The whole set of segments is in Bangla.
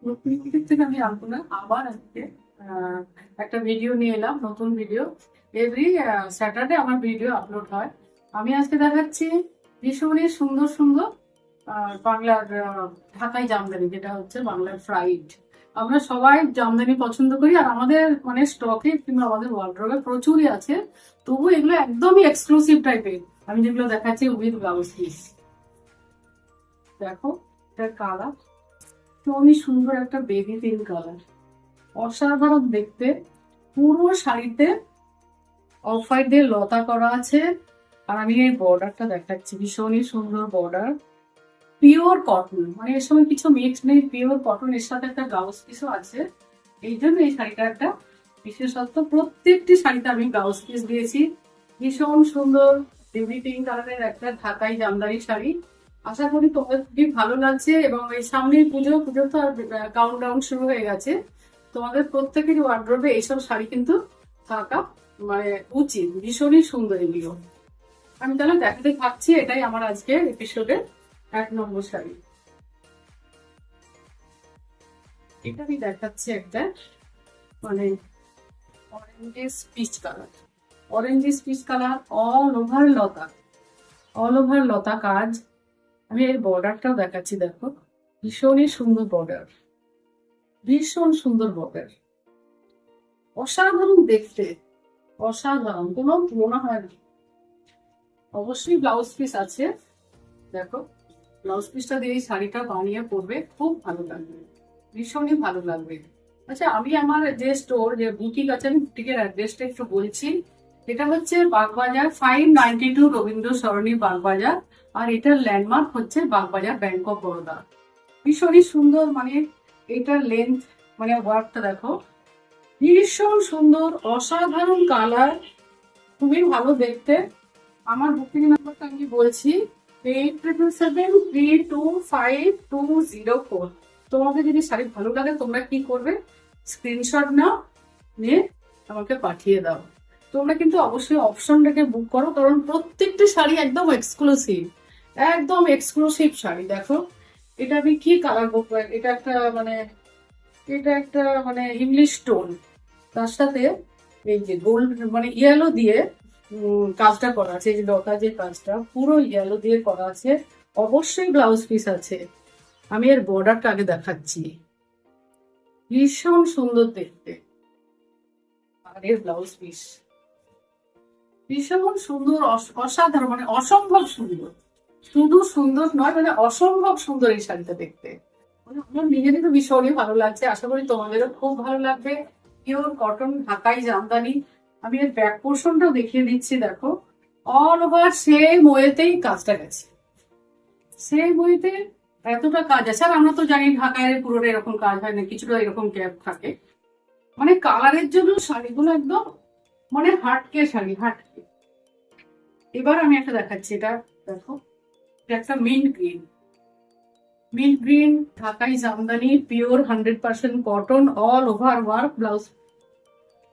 নতুন দিক থেকে আমি আনবো না, আবার আজকে আহ, একটা ভিডিও নিয়ে এলাম, নতুন ভিডিও। এভরি স্যাটারডে আমার ভিডিও আপলোড হয়। আমি আজকে দেখাচ্ছি ভীষণই সুন্দর সুন্দর বাংলার ঢাকাই জামদানি, যেটা হচ্ছে বাংলার ফ্রাইড। আমরা সবাই জামদানি পছন্দ করি, আর আমাদের মানে স্টকে কিংবা আমাদের ওয়ার্ড্রোবে প্রচুরই আছে। তবু এগুলো একদমই এক্সক্লুসিভ টাইপের। আমি যেগুলো দেখাচ্ছি উইথ ব্লাউজ পিস, দেখো এটার কালার ভীষণই সুন্দর, একটা বেবি পিঙ্ক কালার, অসাধারণ দেখতে। পুরো শাড়িতে অফ হোয়াইট দিয়ে লতা করা আছে। আর আমি এই বর্ডারটা দেখাচ্ছি, ভীষণই সুন্দর বর্ডার, পিওর কটন, মানে এর সঙ্গে কিছু মিক্স নেই, পিওর কটন। এর সাথে একটা ব্লাউজ পিসও আছে। এই জন্য এই শাড়িটা একটা বিশেষত্ব। প্রত্যেকটি শাড়িতে আমি ব্লাউজ পিস দিয়েছি। ভীষণ সুন্দর বেবি পিঙ্ক কালারের একটা ঢাকাই জামদানি শাড়ি। আশা করি তোমাদের খুবই ভালো লাগছে, এবং এই সামনেই পুজো, পুজো তো আর কাউন্টডাউন শুরু হয়ে গেছে। তোমাদের প্রত্যেকেরই ওয়ার্ড্রোবে এইসব শাড়ি কিন্তু থাকা মানে উচিত। ভীষণই সুন্দর এগুলো। আমি তাহলে দেখাতে থাকছি, এটাই আমার আজকে এপিসোডের 1 নম্বর শাড়ি। এটা আমি দেখাচ্ছি একটা মানে orangish peach colour, orangish peach colour, all over লতা, অল ওভার লতা কাজ। আমি এর বর্ডারটাও দেখাচ্ছি, দেখো ভীষণই সুন্দর বর্ডার, ভীষণ সুন্দর বর্ডার, অসাধারণ দেখতে, অসাধারণ, কোনো তুলনা হয় না। অবশ্যই ব্লাউজ পিস আছে, দেখো ব্লাউজ পিসটা দিয়ে এই শাড়িটা বানিয়ে পরবে, খুব ভালো লাগবে, ভীষণই ভালো লাগবে। আচ্ছা, আমি আমার যে স্টোর, যে বুটিক আছে, আমি বুটিকের অ্যাড্রেসটা একটু বলছি। এটা হচ্ছে বাগবাজার 592 রবীন্দ্র সরণি, বাগবাজার। আর এটার ল্যান্ডমার্ক হচ্ছে বাগবাজার ব্যাংক অফ বরোদা। ভীষণই সুন্দর, মানে এটার লেন্থ, মানে ওয়ার্কটা দেখো, ভীষণ সুন্দর, অসাধারণ কালার, খুবই ভালো দেখতে। আমার বুকিং নাম্বারটা আমি বলছি, 8777325204। তোমাদের যদি শাড়ি ভালো লাগে, তোমরা কি করবে, স্ক্রিনশট নাও, নিয়ে আমাকে পাঠিয়ে দাও। তোমরা কিন্তু অবশ্যই অপশন রেখে বুক করো, কারণ প্রত্যেকটা শাড়ি একদম এক্সক্লুসিভ, একদম এক্সক্লুসিভ শাড়ি। দেখো এটা আমি কি কালার বলবো, এটা একটা মানে, এটা একটা মানে ইংলিশ টোন, তার সাথে এই যে গোল্ড মানে ইয়েলো দিয়ে কাজটা করা আছে। এই যে লতা যে কাজটা পুরো ইয়েলো দিয়ে করা আছে। অবশ্যই ব্লাউজ পিস আছে। আমি এর বর্ডারটা আগে দেখাচ্ছি, ভীষণ সুন্দর দেখতে। আর এর ব্লাউজ পিস ভীষণ সুন্দর, অসাধারণ, মানে অসম্ভব সুন্দর। শুধু সুন্দর নয়, মানে অসম্ভব সুন্দর এই শাড়িটা দেখতে। মানে আমার নিজেরই তো ভীষণই ভালো লাগছে, আশা করি তোমাদেরও খুব ভালো লাগবে। পিওর কটন ঢাকাই জামদানি। আমি এর ব্যাক পোর্শনটাও দেখিয়ে দিচ্ছি, দেখো অল ওভার সেম ওয়েতেই কাজটা গেছে, সেম ওয়েতে এতটা কাজ আছে। আর আমরা তো জানি ঢাকায় পুরোটা এরকম কাজ হয় না, কিছুটা এরকম গ্যাপ থাকে। মানে কালারের জন্য শাড়িগুলো একদম মানে হাটকে শাড়ি, হাটকে। এবার আমি একটা দেখাচ্ছি, এটা দেখো, এটা একটা মিন্ট গ্রিন, মিন্ট গ্রিন ঢাকাই Jamdani, pure 100% cotton, all over work blouse.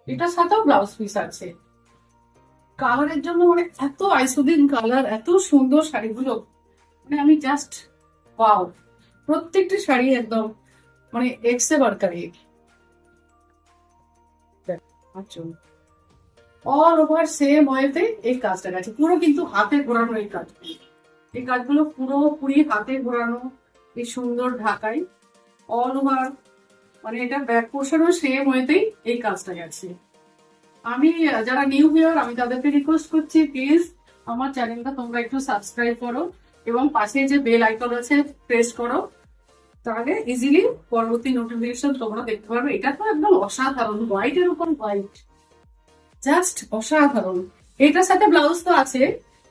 এটার সাথেও ব্লাউজ পিস আছে। কালারের জন্য মানে এত আইসোদিন কালার, এত সুন্দর শাড়িগুলো, মানে আমি জাস্ট ওয়াও। প্রত্যেকটি শাড়ি একদম মানে এক্সে বারকারি। আচ্ছা, অল ওভার সেম ওয়েতে এই কাজটা গেছে, পুরো কিন্তু হাতে ঘোরানো এই কাজগুলো, এই কাজগুলো পুরোপুরি হাতে ঘোরানো। এই সুন্দর ঢাকাই অল ওভার, মানে এটা ব্যাক পোর্শনও সেম ওয়েতেই এই কাজটা গেছে। আমি যারা নিউ ভিউয়ার, আমি তাদেরকে রিকোয়েস্ট করছি, প্লিজ আমার চ্যানেলটা তোমরা একটু সাবস্ক্রাইব করো, এবং পাশে যে বেল আইকন আছে প্রেস করো, তাহলে ইজিলি পরবর্তী নোটিফিকেশন তোমরা দেখতে পারবে। এটা তো একদম অসাধারণ, হোয়াইটের উপর হোয়াইট, জাস্ট অসাধারণ। এটার সাথে ব্লাউজ তো আছে,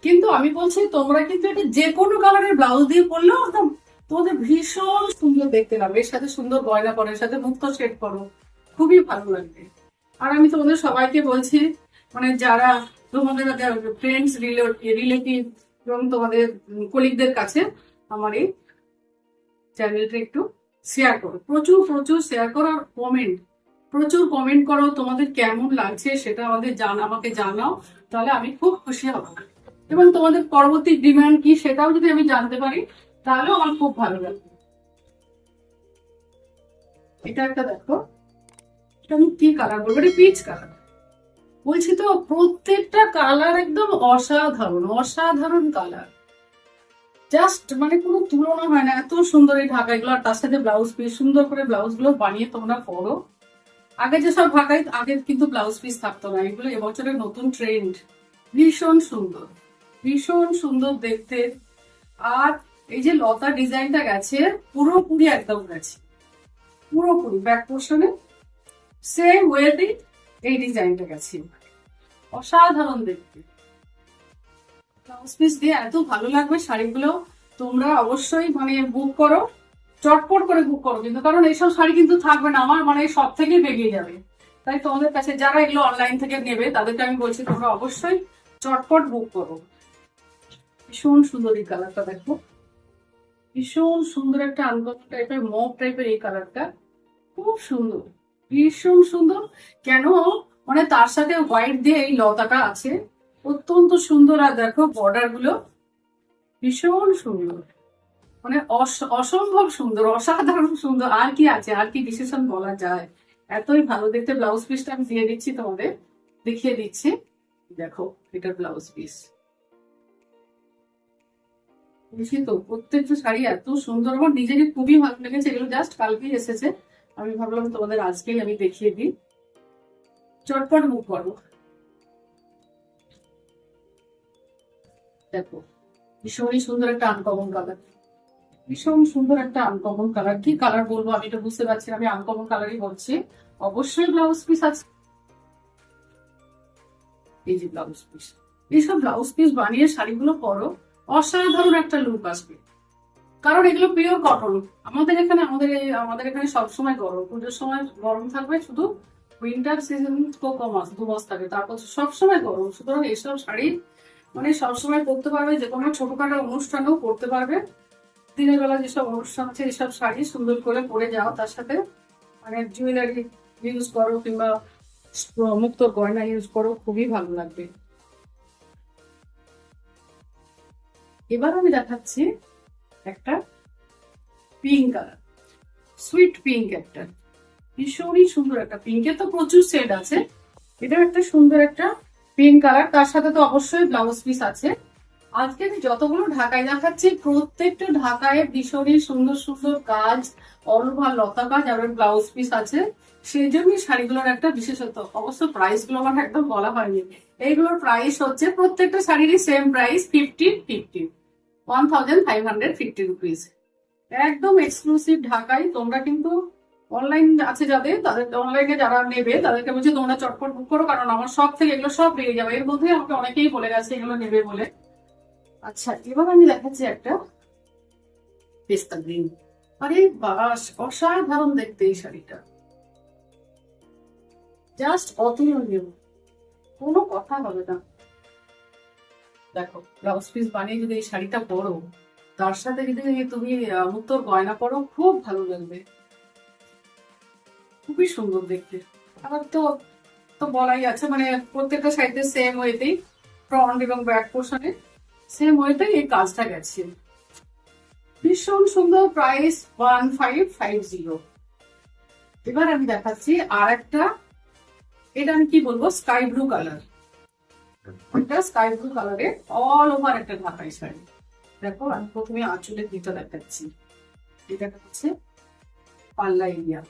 কিন্তু আমি বলছি তোমরা কিন্তু এটা যে কোনো কালারের ব্লাউজ দিয়ে পরলেও একদম তোমাদের ভীষণ সুন্দর দেখতে লাগবে। এর সাথে সুন্দর গয়না করো, এর সাথে মুক্ত সেট করো, খুবই ভালো লাগবে। আর আমি তোমাদের সবাইকে বলছি, মানে যারা তোমাদের ফ্রেন্ডস, রিলেটিভ এবং তোমাদের কলিগদের কাছে আমার এই চ্যানেলটা একটু শেয়ার করো, প্রচুর প্রচুর শেয়ার করো, আর কমেন্ট, প্রচুর কমেন্ট করো। তোমাদের কেমন লাগছে সেটা আমাকে জানাও, তাহলে আমি খুব খুশি হব। এবং তোমাদের পরবর্তী ডিমান্ড কি সেটাও যদি আমি জানতে পারি, তাহলেও আমার খুব ভালো লাগবে। এটা একটা দেখো, এটা আমি কি কালার বলবো, এটা পিচ কালার। বলছি তো প্রত্যেকটা কালার একদম অসাধারণ অসাধারণ কালার, জাস্ট মানে কোনো তুলনা হয় না, এত সুন্দর এই ঢাকাইগুলো। আর তার সাথে ব্লাউজ পিস সুন্দর করে ব্লাউজ গুলো বানিয়ে তোমরা পরো। আগে যেসব ঢাকাই আগে কিন্তু ব্লাউজ পিস থাকতো না, এগুলো এবছরের নতুন ট্রেন্ড। ভীষণ সুন্দর, ভীষণ সুন্দর দেখতে। আর এই যে লতা ডিজাইনটা গেছে পুরোপুরি একদম গেছে, পুরোপুরি ব্যাক পোর্শনে সেম ওয়েতে এই ডিজাইনটা গেছে, অসাধারণ দেখতে। ব্লাউজ পিস দিয়ে এত ভালো লাগবে শাড়িগুলো। তোমরা অবশ্যই মানে বুক করো, চটপট করে বুক করো কিন্তু, কারণ এইসব শাড়ি কিন্তু থাকবে না, আমার মানে সব থেকে বেরিয়ে যাবে। তাই তোমাদের কাছে যারা এগুলো অনলাইন থেকে নেবে তাদেরকে আমি বলছি তোমরা অবশ্যই চটপট বুক করো। ভীষণ সুন্দর এই কালারটা দেখো, ভীষণ সুন্দর একটা আনকমন টাইপের মভ টাইপের এই কালারটা, খুব সুন্দর, ভীষণ সুন্দর। কেন মানে তার সাথে হোয়াইট দিয়ে এই লতাটা আছে, অত্যন্ত সুন্দর। আর দেখো বর্ডার গুলো ভীষণ সুন্দর, মানে অসম্ভব সুন্দর, অসাধারণ সুন্দর। আর কি আছে, আর কি বিশেষণ বলা যায়, এতই ভালো দেখতে। ব্লাউজ পিসটা আমি দিয়ে দিচ্ছি তোমাদের, দেখিয়ে দিচ্ছি। দেখো এটার ব্লাউজ পিস, বুঝি তো প্রত্যেকটা শাড়ি এত সুন্দর, আমার নিজেরই খুবই ভালো লেগেছে। এগুলো জাস্ট কালকেই এসেছে, আমি ভাবলাম তোমাদের আজকেই আমি দেখিয়ে দিই। চটপট মুখ করো। দেখো ভীষণই সুন্দর একটা আনকমন কালার, ভীষণ সুন্দর একটা আনকমন কালার। কি কালার বলবো আমি এটা বুঝতে পারছি না, আমি আনকমন কালারই বলছি। অবশ্যই ব্লাউজ পিস আছে, এই যে ব্লাউজ পিস। এইসব ব্লাউজ পিস বানিয়ে শাড়িগুলো পরো, অসাধারণ একটা লুক আসবে। কারণ এগুলো পিওর কটন। আমাদের এখানে সবসময় গরম, পুজোর সময় গরম থাকবে শুধু, উইন্টার সিজন তো কম মাস 2 মাস থাকে, তারপর সবসময় গরম। সুতরাং এইসব শাড়ি মানে সবসময় পরতে পারবে, যে কোনো ছোটখাটো অনুষ্ঠানেও পরতে পারবে। দিনের বেলা যেসব অনুষ্ঠান আছে এইসব শাড়ি সুন্দর করে পরে যাও, তার সাথে মানে জুয়েলারি ইউজ করো কিংবা মুক্তোর গয়না ইউজ করো, খুবই ভালো লাগবে। এবার আমি দেখাচ্ছি একটা পিঙ্ক কালার, সুইট পিঙ্ক একটা, ভীষণই সুন্দর একটা। পিঙ্কের তো প্রচুর শেড আছে, এটা একটা সুন্দর একটা পিঙ্ক কালার। তার সাথে তো অবশ্যই ব্লাউজ পিস আছে। আজকে আমি যতগুলো ঢাকায় দেখাচ্ছি প্রত্যেকটা ঢাকায় ভীষণই সুন্দর সুন্দর কাজ, অল ওভার লতা কাজ আর ব্লাউজ পিস আছে। সেই জন্যই শাড়িগুলোর একটা বিশেষত্ব। অবশ্য প্রাইস গুলো আমার একদম বলা হয়নি। এইগুলোর প্রাইস হচ্ছে প্রত্যেকটা শাড়িরই সেম প্রাইস, 1550 রুপিস। একদম এক্সক্লুসিভ ঢাকাই। তোমরা কিন্তু অনলাইন আছে যাদের, তাদের অনলাইনে যারা নেবে তাদেরকে বলছি তোমরা চটপট বুক করো, কারণ আমার সব থেকে এগুলো সব পেয়ে যাবে। এর মধ্যে আমাকে অনেকেই বলে গেছে এগুলো নেবে বলে। আচ্ছা এবার আমি দেখাচ্ছি একটা পেস্তা গ্রিন। আরে বাস, অসাধারণ দেখতে এই শাড়িটা, জাস্ট অতুলনীয়, কোনো কথা হবে না। দেখো ব্লাউজ পিস বানিয়ে যদি এই শাড়িটা পরো, তার সাথে যদি তুমি মুক্তোর গয়না পরো, খুব ভালো লাগবে, খুবই সুন্দর দেখতে। আবার তো তো বলাই আছে, মানে প্রত্যেকটা শাড়িতে সেম ওয়েতেই ফ্রন্ট এবং ব্যাক পোর্শনে সেম ওয়েতেই এই কাজটা গেছে, ভীষণ সুন্দর। প্রাইস 1550। এবার আমি দেখাচ্ছি আর একটা, এটা আমি কি বলবো, স্কাই ব্লু কালার। এটা স্কাই ব্লু কালারে অল ওভার একটা ঢাকাই শাড়ি। দেখো আমি প্রথমে আঁচলের দিকটা দেখাচ্ছি, এটা হচ্ছে পাল্লা এরিয়া।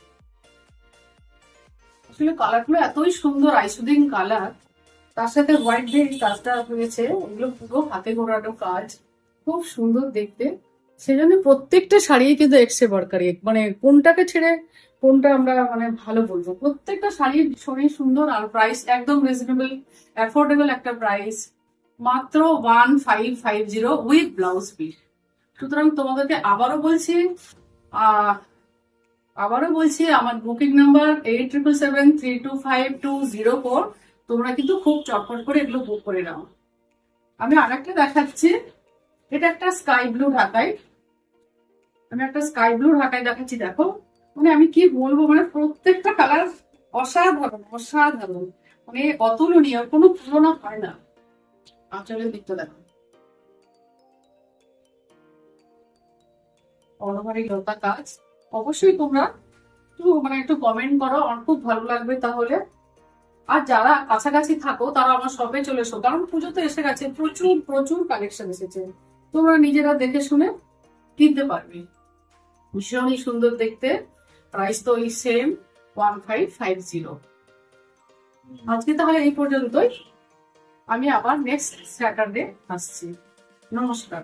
আসলে কালার গুলো এতই সুন্দর, আইসুদিং কালার, তার সাথে হোয়াইট দিয়ে কাজটা হয়েছে, ওগুলো পুরো হাতে ঘোরানো কাজ, খুব সুন্দর দেখতে। সেজন্য প্রত্যেকটা শাড়ি কিন্তু এক্সট্রা দরকারি, মানে কোনটাকে ছেড়ে কোনটা আমরা মানে ভালো বলবো। প্রত্যেকটা শাড়ি ভীষণই সুন্দর, আর প্রাইস একদম রিজনেবল, অ্যাফোর্ডেবল একটা প্রাইস, মাত্র 1550 উইথ ব্লাউজ পিস। সুতরাং তোমাদেরকে আবারও বলছি আমার বুকিং নাম্বার 8777325204। তোমরা কিন্তু খুব চটপট করে এগুলো বুক করে নাও। আমি আর একটা দেখাচ্ছি, এটা একটা স্কাই ব্লু ঢাকায়, দেখাচ্ছি। দেখো মানে আমি কি বলবো, মানে প্রত্যেকটা কালার অসাধারণ অসাধারণ, মানে অতুলনীয়, কোনো তুলনা হয় না। আঁচলের দিকটা দেখো, অনভারি লতা কাজ। অবশ্যই তোমরা একটু কমেন্ট করো, আমার খুব ভালো লাগবে তাহলে। আর যারা কাছাকাছি থাকো তারা আমার শপে চলে এসো, কারণ পুজো তো এসে গেছে, প্রচুর প্রচুর কালেকশন এসেছে, তোমরা নিজেরা দেখে শুনে কিনতে পারবে। ভীষণই সুন্দর দেখতে। প্রাইস তো ওই সেম 1550। আজকে তাহলে এই পর্যন্তই, আমি আবার নেক্সট স্যাটারডে আসছি। নমস্কার।